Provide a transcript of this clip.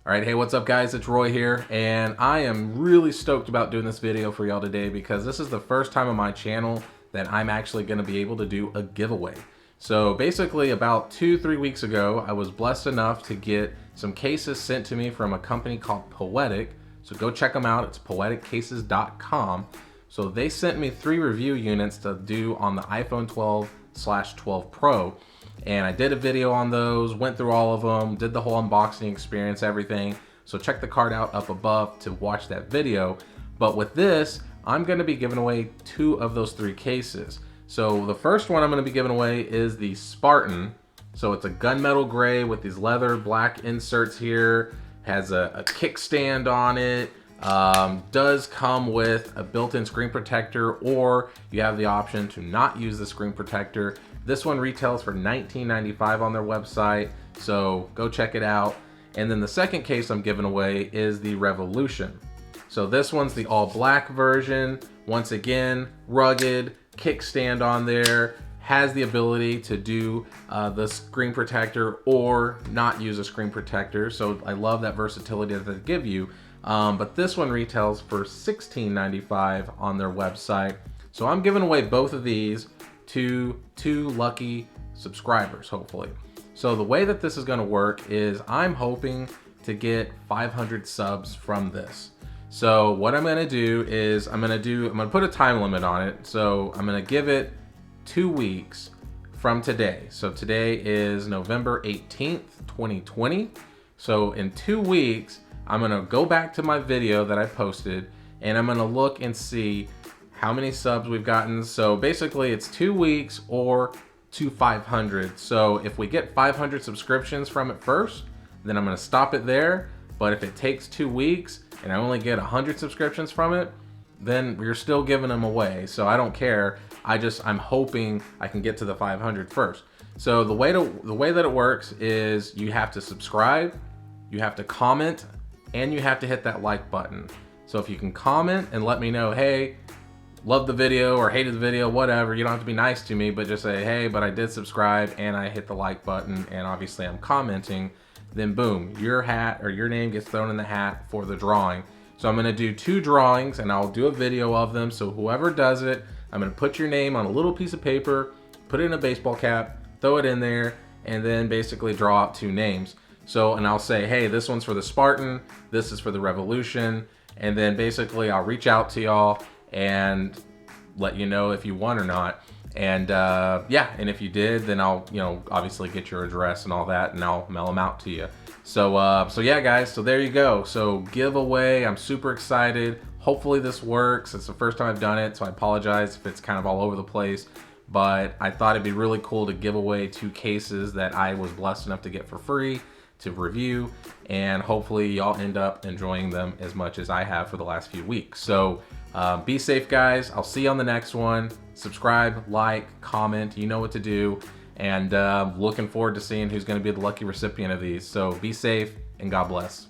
All right, hey, what's up guys? It's Roy here, and I am really stoked about doing this video for y'all today because this is the first time on my channel that I'm actually gonna be able to do a giveaway. So basically about 2-3 weeks ago, I was blessed enough to get some cases sent to me from a company called Poetic. So go check them out, it's poeticcases.com. So they sent me 3 review units to do on the iPhone 12/12 Pro. And I did a video on those, went through all of them, did the whole unboxing experience, everything. So check the card out up above to watch that video. But with this, I'm gonna be giving away 2 of those 3 cases. So the first one I'm gonna be giving away is the Spartan. So it's a gunmetal gray with these leather black inserts here, has a kickstand on it, does come with a built-in screen protector, or you have the option to not use the screen protector. This one retails for $19.95 on their website, so go check it out. And then the second case I'm giving away is the Revolution. So this one's the all black version. Once again, rugged, kickstand on there, has the ability to do the screen protector or not use a screen protector. So I love that versatility that they give you. But this one retails for $16.95 on their website. So I'm giving away both of these to 2 lucky subscribers, hopefully. So the way that this is gonna work is I'm hoping to get 500 subs from this. So what I'm gonna do is I'm gonna put a time limit on it. So I'm gonna give it 2 weeks from today. So today is November 18th, 2020. So in 2 weeks, I'm gonna go back to my video that I posted and I'm gonna look and see how many subs we've gotten. So basically it's 2 weeks or to 500. So if we get 500 subscriptions from it first, then I'm gonna stop it there. But if it takes 2 weeks and I only get 100 subscriptions from it, then we're still giving them away. So I don't care. I'm hoping I can get to the 500 first. So the way that it works is you have to subscribe, you have to comment, and you have to hit that like button. So if you can comment and let me know, hey, loved the video or hated the video, whatever, you don't have to be nice to me, but just say, hey, but I did subscribe and I hit the like button and obviously I'm commenting, then boom, your hat or your name gets thrown in the hat for the drawing. So I'm gonna do 2 drawings and I'll do a video of them. So whoever does it, I'm gonna put your name on a little piece of paper, put it in a baseball cap, throw it in there, and then basically draw out 2 names. So, and I'll say, hey, this one's for the Spartan, this is for the Revolution, and then basically I'll reach out to y'all and let you know if you won or not. And yeah, and if you did, then I'll, obviously get your address and all that, and I'll mail them out to you. So, so yeah, guys, so there you go. So giveaway, I'm super excited. Hopefully this works. It's the first time I've done it, so I apologize if it's kind of all over the place. But I thought it'd be really cool to give away 2 cases that I was blessed enough to get for free to review, and hopefully y'all end up enjoying them as much as I have for the last few weeks. So be safe, guys. I'll see you on the next one. Subscribe, like, comment, you know what to do, and looking forward to seeing who's going to be the lucky recipient of these. So be safe and God bless.